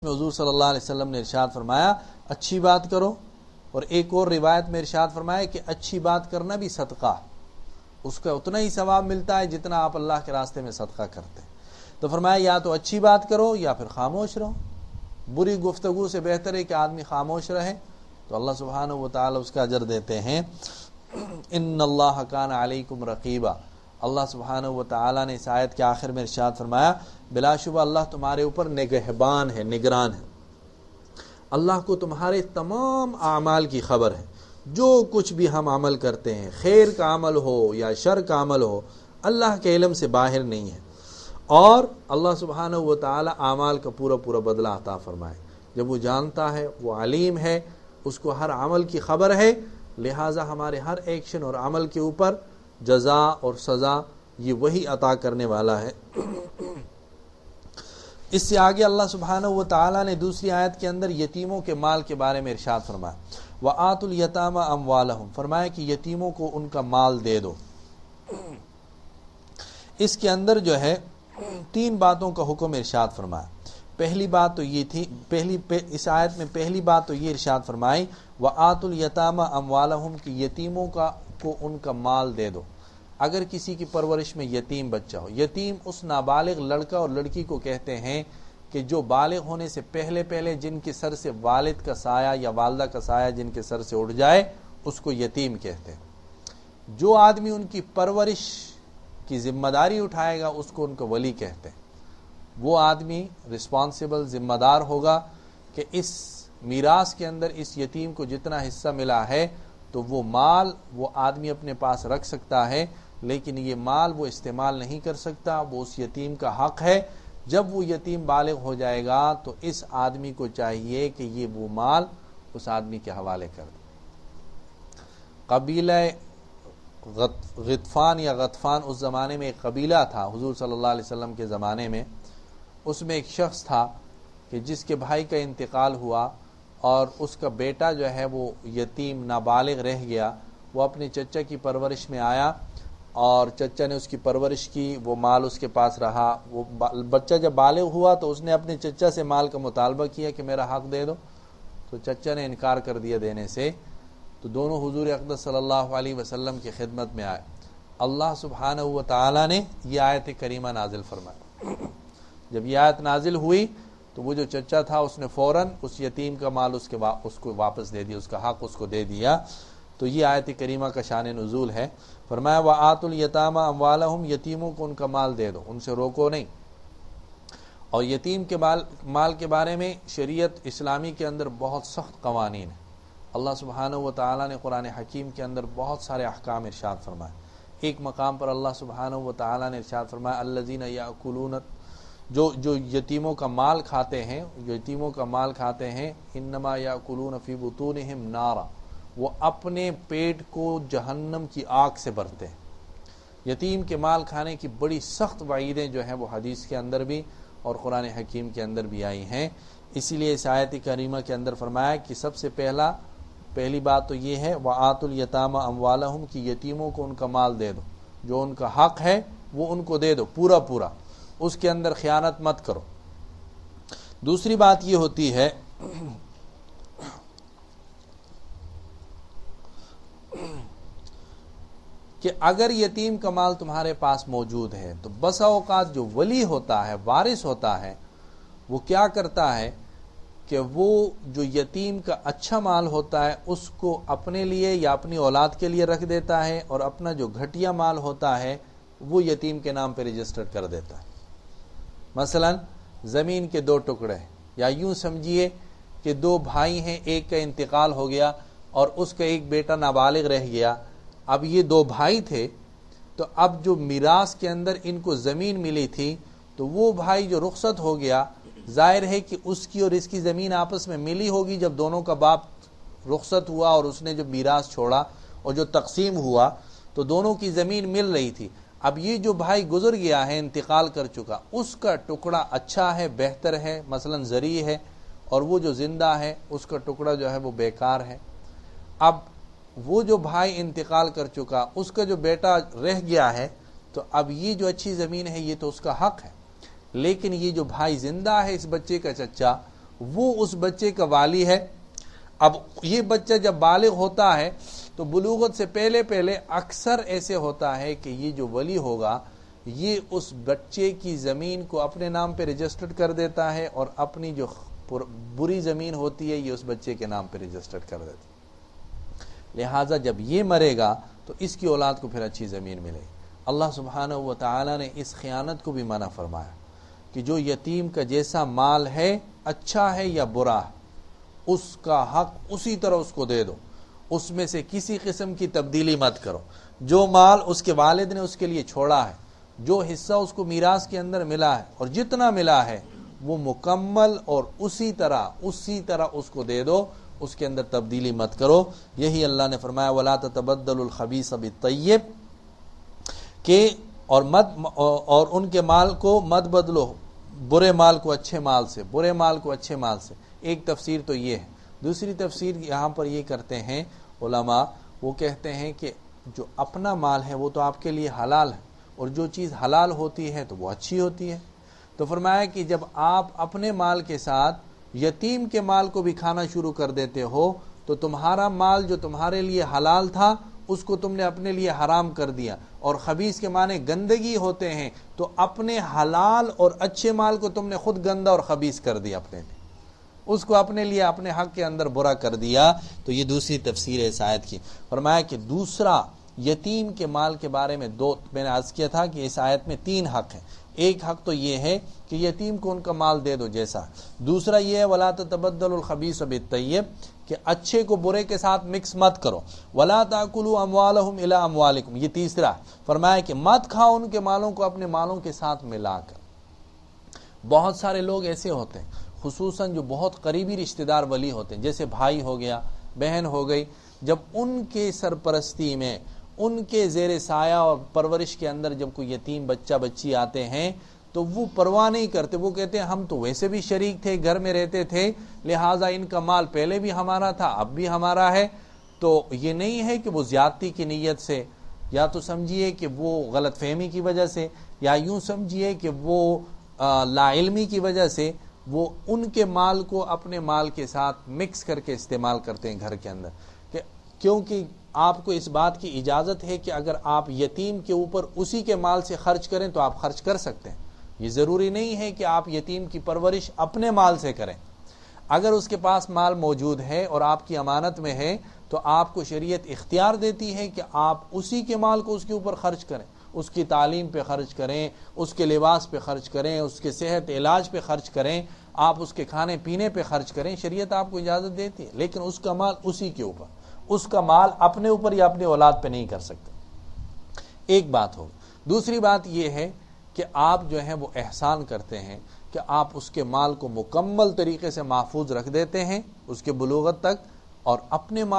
حضور صلی اللہ علیہ وسلم نے ارشاد فرمایا اچھی بات کرو، اور ایک اور روایت میں ارشاد فرمایا کہ اچھی بات کرنا بھی صدقہ، اس کا اتنا ہی ثواب ملتا ہے جتنا آپ اللہ کے راستے میں صدقہ کرتے ہیں۔ تو فرمایا یا تو اچھی بات کرو یا پھر خاموش رہو، بری گفتگو سے بہتر ہے کہ آدمی خاموش رہے، تو اللہ سبحانہ و تعالی اس کا اجر دیتے ہیں۔ ان اللہ کان علیکم رقیبا، اللہ سبحانہ و تعالی نے اس آیت کے آخر میں ارشاد فرمایا بلا شبہ اللہ تمہارے اوپر نگہبان ہے، نگران ہے، اللہ کو تمہارے تمام اعمال کی خبر ہے۔ جو کچھ بھی ہم عمل کرتے ہیں، خیر کا عمل ہو یا شر کا عمل ہو، اللہ کے علم سے باہر نہیں ہے، اور اللہ سبحانہ و تعالی اعمال کا پورا پورا بدلہ عطا فرمائے۔ جب وہ جانتا ہے، وہ علیم ہے، اس کو ہر عمل کی خبر ہے، لہٰذا ہمارے ہر ایکشن اور عمل کے اوپر جزا اور سزا یہ وہی عطا کرنے والا ہے۔ اس سے آگے اللہ سبحانہ و تعالی نے دوسری آیت کے اندر یتیموں کے مال کے بارے میں ارشاد فرمایا وَآتُوا الْيَتَامَ أَمْوَالَهُمْ، فرمایا کہ یتیموں کو ان کا مال دے دو۔ اس کے اندر جو ہے تین باتوں کا حکم ارشاد فرمایا۔ پہلی بات تو یہ تھی، اس آیت میں پہلی بات تو یہ ارشاد فرمائی وَآتُوا الْيَتَامَ أَمْوَالَهُمْ کہ یتیموں کو ان کا مال دے دو۔ اگر کسی کی پرورش میں یتیم بچہ ہو، یتیم اس نابالغ لڑکا اور لڑکی کو کہتے ہیں کہ جو بالغ ہونے سے پہلے جن کے سر سے والد کا سایہ یا والدہ کا سایہ جن کے سر سے اٹھ جائے، اس کو یتیم کہتے ہیں۔ جو آدمی ان کی پرورش کی ذمہ داری اٹھائے گا اس کو ان کو ولی کہتے ہیں۔ وہ آدمی رسپانسبل، ذمہ دار ہوگا کہ اس میراث کے اندر اس یتیم کو جتنا حصہ ملا ہے تو وہ مال وہ آدمی اپنے پاس رکھ سکتا ہے، لیکن یہ مال وہ استعمال نہیں کر سکتا، وہ اس یتیم کا حق ہے۔ جب وہ یتیم بالغ ہو جائے گا تو اس آدمی کو چاہیے کہ یہ وہ مال اس آدمی کے حوالے کر دے۔ قبیلہ غطفان یا غطفان اس زمانے میں ایک قبیلہ تھا، حضور صلی اللہ علیہ وسلم کے زمانے میں۔ اس میں ایک شخص تھا کہ جس کے بھائی کا انتقال ہوا اور اس کا بیٹا جو ہے وہ یتیم نابالغ رہ گیا۔ وہ اپنے چچا کی پرورش میں آیا اور چچا نے اس کی پرورش کی، وہ مال اس کے پاس رہا۔ وہ بچہ جب بالغ ہوا تو اس نے اپنے چچا سے مال کا مطالبہ کیا کہ میرا حق دے دو، تو چچا نے انکار کر دیا دینے سے۔ تو دونوں حضور اقدس صلی اللہ علیہ وسلم کی خدمت میں آئے۔ اللہ سبحانہ و تعالی نے یہ آیت کریمہ نازل فرمائی۔ جب یہ آیت نازل ہوئی تو وہ جو چچا تھا اس نے فوراً اس یتیم کا مال اس کو واپس دے دیا، اس کا حق اس کو دے دیا۔ تو یہ آیت کریمہ کا شان نزول ہے۔ فرمایا وَآتُوا الْيَتَامَ أَمْوَالَهُمْ، یتیموں کو ان کا مال دے دو، ان سے روکو نہیں۔ اور یتیم کے مال کے بارے میں شریعت اسلامی کے اندر بہت سخت قوانین ہیں۔ اللہ سبحانہ و تعالی نے قرآن حکیم کے اندر بہت سارے احکام ارشاد فرمائے۔ ایک مقام پر اللہ سبحانہ و تعالی نے ارشاد فرمایا الذین یأکلون، جو یتیموں کا مال کھاتے ہیں انما یأکلون فی بطونہم نارا، وہ اپنے پیٹ کو جہنم کی آگ سے بھرتے ہیں۔ یتیم کے مال کھانے کی بڑی سخت وعیدیں جو ہیں وہ حدیث کے اندر بھی اور قرآن حکیم کے اندر بھی آئی ہیں۔ اسی لیے اس آیت کریمہ کے اندر فرمایا کہ سب سے پہلی بات تو یہ ہے وَآتُوا الْيَتَامَ أَمْوَالَهُمْ کہ یتیموں کو ان کا مال دے دو، جو ان کا حق ہے وہ ان کو دے دو پورا، اس کے اندر خیانت مت کرو۔ دوسری بات یہ ہوتی ہے کہ اگر یتیم کا مال تمہارے پاس موجود ہے تو بسا اوقات جو ولی ہوتا ہے، وارث ہوتا ہے، وہ کیا کرتا ہے کہ وہ جو یتیم کا اچھا مال ہوتا ہے اس کو اپنے لیے یا اپنی اولاد کے لیے رکھ دیتا ہے، اور اپنا جو گھٹیا مال ہوتا ہے وہ یتیم کے نام پہ رجسٹر کر دیتا ہے۔ مثلا زمین کے دو ٹکڑے ہیں، یا یوں سمجھیے کہ دو بھائی ہیں، ایک کا انتقال ہو گیا اور اس کا ایک بیٹا نابالغ رہ گیا۔ اب یہ دو بھائی تھے، تو اب جو میراث کے اندر ان کو زمین ملی تھی تو وہ بھائی جو رخصت ہو گیا، ظاہر ہے کہ اس کی اور اس کی زمین آپس میں ملی ہوگی۔ جب دونوں کا باپ رخصت ہوا اور اس نے جو میراث چھوڑا اور جو تقسیم ہوا تو دونوں کی زمین مل رہی تھی۔ اب یہ جو بھائی گزر گیا ہے، انتقال کر چکا، اس کا ٹکڑا اچھا ہے، بہتر ہے، مثلا زرعی ہے، اور وہ جو زندہ ہے اس کا ٹکڑا جو ہے وہ بیکار ہے۔ اب وہ جو بھائی انتقال کر چکا، اس کا جو بیٹا رہ گیا ہے، تو اب یہ جو اچھی زمین ہے یہ تو اس کا حق ہے، لیکن یہ جو بھائی زندہ ہے اس بچے کا چچا، وہ اس بچے کا والی ہے۔ اب یہ بچہ جب بالغ ہوتا ہے تو بلوغت سے پہلے پہلے اکثر ایسے ہوتا ہے کہ یہ جو ولی ہوگا یہ اس بچے کی زمین کو اپنے نام پہ رجسٹرڈ کر دیتا ہے، اور اپنی جو بری زمین ہوتی ہے یہ اس بچے کے نام پہ رجسٹرڈ کر دیتا ہے۔ لہٰذا جب یہ مرے گا تو اس کی اولاد کو پھر اچھی زمین ملے گی۔ اللہ سبحانہ و تعالی نے اس خیانت کو بھی منع فرمایا کہ جو یتیم کا جیسا مال ہے، اچھا ہے یا برا ہے، اس کا حق اسی طرح اس کو دے دو، اس میں سے کسی قسم کی تبدیلی مت کرو۔ جو مال اس کے والد نے اس کے لیے چھوڑا ہے، جو حصہ اس کو میراث کے اندر ملا ہے، اور جتنا ملا ہے وہ مکمل اور اسی طرح اس کو دے دو، اس کے اندر تبدیلی مت کرو۔ یہی اللہ نے فرمایا وَلَا تَتَبَدَّلُوا الْخَبِيثَ بِالطَّيِّبِ، کہ اور ان کے مال کو مت بدلو، برے مال کو اچھے مال سے، برے مال کو اچھے مال سے۔ ایک تفسیر تو یہ ہے۔ دوسری تفسیر یہاں پر یہ کرتے ہیں علماء، وہ کہتے ہیں کہ جو اپنا مال ہے وہ تو آپ کے لیے حلال ہے، اور جو چیز حلال ہوتی ہے تو وہ اچھی ہوتی ہے۔ تو فرمایا کہ جب آپ اپنے مال کے ساتھ یتیم کے مال کو بھی کھانا شروع کر دیتے ہو تو تمہارا مال جو تمہارے لیے حلال تھا اس کو تم نے اپنے لیے حرام کر دیا، اور خبیث کے معنی گندگی ہوتے ہیں، تو اپنے حلال اور اچھے مال کو تم نے خود گندا اور خبیث کر دیا، اپنے لیے اس کو اپنے لیے اپنے حق کے اندر برا کر دیا۔ تو یہ دوسری تفسیر ہے اس آیت کی۔ فرمایا کہ دوسرا یتیم کے مال کے بارے میں میں نے عرض کیا تھا کہ اس آیت میں 3 حق ہیں۔ ایک حق تو یہ ہے کہ یتیم کو ان کا مال دے دو جیسا، دوسرا یہ ہے وَلَا تَتَبَدَّلُوا الْخَبِيثَ بِالطَّيِّبِ، کہ اچھے کو برے کے ساتھ مکس مت کرو، وَلَا تَأْكُلُوا أَمْوَالَهُمْ إِلَىٰ أَمْوَالِكُمْ، یہ تیسرا۔ فرمایا کہ مت کھاؤ ان کے مالوں کو اپنے مالوں کے ساتھ ملا کر۔ بہت سارے لوگ ایسے ہوتے ہیں، خصوصاً جو بہت قریبی رشتہ دار ولی ہوتے ہیں، جیسے بھائی ہو گیا، بہن ہو گئی، جب ان کے سرپرستی میں، ان کے زیر سایہ اور پرورش کے اندر جب کوئی یتیم بچہ بچی آتے ہیں تو وہ پرواہ نہیں کرتے، وہ کہتے ہیں ہم تو ویسے بھی شریک تھے، گھر میں رہتے تھے، لہٰذا ان کا مال پہلے بھی ہمارا تھا، اب بھی ہمارا ہے۔ تو یہ نہیں ہے کہ وہ زیادتی کی نیت سے، یا تو سمجھیے کہ وہ غلط فہمی کی وجہ سے، یا یوں سمجھیے کہ وہ لا علمی کی وجہ سے وہ ان کے مال کو اپنے مال کے ساتھ مکس کر کے استعمال کرتے ہیں گھر کے اندر، کیونکہ آپ کو اس بات کی اجازت ہے کہ اگر آپ یتیم کے اوپر اسی کے مال سے خرچ کریں تو آپ خرچ کر سکتے ہیں۔ یہ ضروری نہیں ہے کہ آپ یتیم کی پرورش اپنے مال سے کریں۔ اگر اس کے پاس مال موجود ہے اور آپ کی امانت میں ہے تو آپ کو شریعت اختیار دیتی ہے کہ آپ اسی کے مال کو اس کے اوپر خرچ کریں، اس کی تعلیم پہ خرچ کریں، اس کے لباس پہ خرچ کریں، اس کے صحت علاج پہ خرچ کریں، آپ اس کے کھانے پینے پہ خرچ کریں، شریعت آپ کو اجازت دیتی ہے، لیکن اس کا مال اسی کے اوپر، اس کا مال اپنے اوپر یا اپنی اولاد پہ نہیں کر سکتے۔ ایک بات ہو۔ دوسری بات یہ ہے کہ آپ جو ہیں وہ احسان کرتے ہیں کہ آپ اس کے مال کو مکمل طریقے سے محفوظ رکھ دیتے ہیں اس کے بلوغت تک، اور اپنے مال